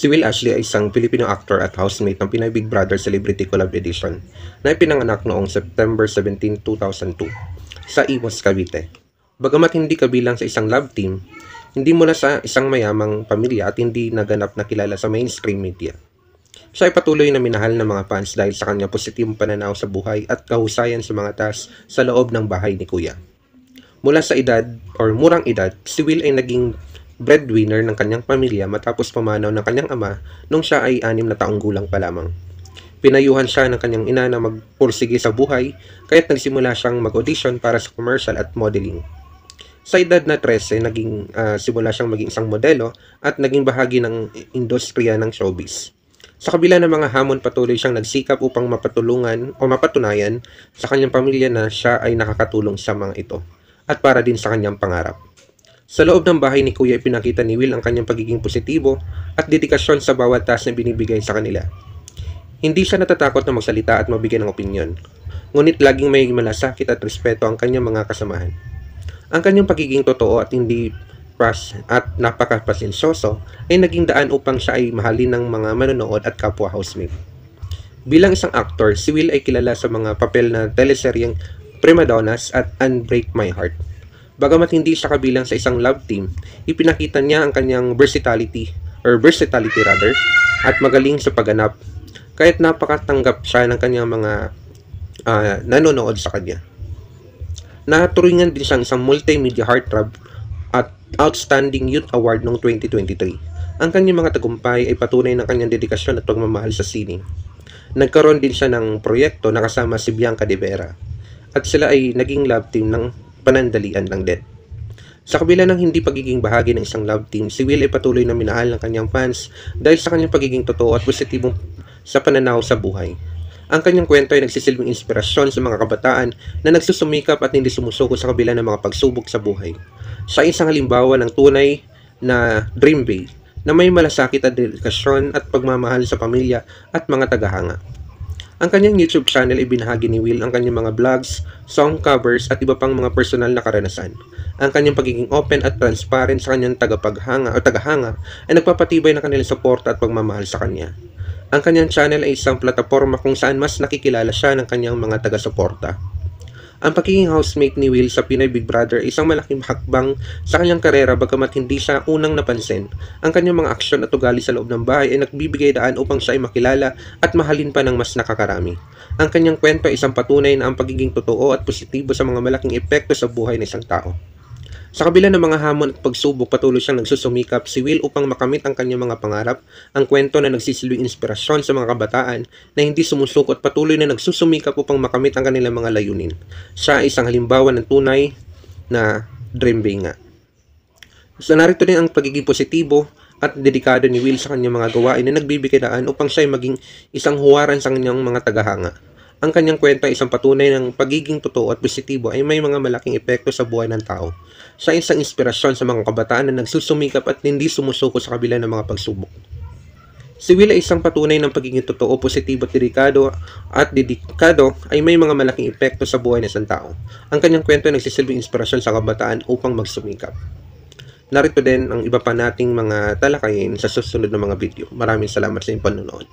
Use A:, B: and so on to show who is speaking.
A: Si Will Ashley ay isang Filipino actor at housemate ng Pinoy Big Brother Celebrity Collab Edition na ipinanganak noong September 17, 2002 sa Imus, Cavite. Bagamat hindi kabilang sa isang love team, hindi mula sa isang mayamang pamilya at hindi naganap na kilala sa mainstream media. Siya ay patuloy na minahal ng mga fans dahil sa kanyang positibong pananaw sa buhay at kahusayan sa mga task sa loob ng bahay ni Kuya. Mula sa murang edad, si Will ay naging breadwinner ng kanyang pamilya matapos pumanaw ng kanyang ama nung siya ay 6 na taong gulang pa lamang. Pinayuhan siya ng kanyang ina na magpursige sa buhay kaya't nagsimula siyang mag-audition para sa commercial at modeling. Sa edad na 13, simula siyang maging isang modelo at naging bahagi ng industriya ng showbiz. Sa kabila ng mga hamon, patuloy siyang nagsikap upang mapatunayan sa kanyang pamilya na siya ay nakakatulong sa mga ito at para din sa kanyang pangarap. Sa loob ng bahay ni Kuya, ipinakita ni Will ang kanyang pagiging positibo at dedikasyon sa bawat task na binibigay sa kanila. Hindi siya natatakot na magsalita at mabigay ng opinyon, ngunit laging may malasakit at respeto ang kanyang mga kasamahan. Ang kanyang pagiging totoo at hindi napakapasensyoso ay naging daan upang siya ay mahalin ng mga manonood at kapwa housemate. Bilang isang actor, si Will ay kilala sa mga papel na teleseryeng Prima Donnas at Unbreak My Heart. Bagamat hindi siya kabilang sa isang love team, ipinakita niya ang kanyang versatility at magaling sa pagganap, kahit napakatanggap siya ng kanyang mga nanonood sa kanya. Naturingan din siyang isang multimedia heartthrob at Outstanding Youth Award noong 2023. Ang kanyang mga tagumpay ay patunay ng kanyang dedikasyon at pagmamahal sa sining. Nagkaroon din siya ng proyekto na kasama si Bianca De Vera at sila ay naging love team ng panandalian lang din. Sa kabila ng hindi pagiging bahagi ng isang love team, si Will ay patuloy na minahal ng kanyang fans dahil sa kanyang pagiging totoo at positibong sa pananaw sa buhay. Ang kanyang kwento ay nagsisilbing inspirasyon sa mga kabataan na nagsusumikap at hindi sumusuko sa kabila ng mga pagsubok sa buhay. Siya ay isang halimbawa ng tunay na dream big na may malasakit at dedikasyon at pagmamahal sa pamilya at mga tagahanga. Ang kanyang YouTube channel ay binahagi ni Will ang kanyang mga vlogs, song covers at iba pang mga personal na karanasan. Ang kanyang pagiging open at transparent sa kanyang tagahanga ay nagpapatibay ng kanilang suporta at pagmamahal sa kanya. Ang kanyang channel ay isang plataporma kung saan mas nakikilala siya ng kanyang mga taga-suporta. Ang pagiging housemate ni Will sa Pinoy Big Brother ay isang malaking hakbang sa kanyang karera bagamat hindi siya unang napansin. Ang kanyang mga aksyon at ugali sa loob ng bahay ay nagbibigay daan upang siya ay makilala at mahalin pa ng mas nakakarami. Ang kanyang kwento ay isang patunay na ang pagiging totoo at positibo sa mga malaking epekto sa buhay ng isang tao. Sa kabila ng mga hamon at pagsubok, patuloy siyang nagsusumikap si Will upang makamit ang kanyang mga pangarap, ang kwento na nagsisilbing inspirasyon sa mga kabataan na hindi sumusuko at patuloy na nagsusumikap upang makamit ang kanilang mga layunin. Siya ay isang halimbawa ng tunay na dream big nga. So narito din ang pagiging positibo at dedikado ni Will sa kanyang mga gawain na nagbibigay daan upang siya ay maging isang huwaran sa kanyang mga tagahanga. Ang kanyang kwento ay isang patunay ng pagiging totoo at positibo ay may mga malaking epekto sa buhay ng tao. Siya ay isang inspirasyon sa mga kabataan na nagsusumikap at hindi sumusuko sa kabila ng mga pagsubok. Si Will ay isang patunay ng pagiging totoo, positibo at dedikado ay may mga malaking epekto sa buhay ng isang tao. Ang kanyang kwento ay nagsisilbing inspirasyon sa kabataan upang magsumikap. Narito din ang iba pa nating mga talakayin sa susunod na mga video. Maraming salamat sa inyong panonood.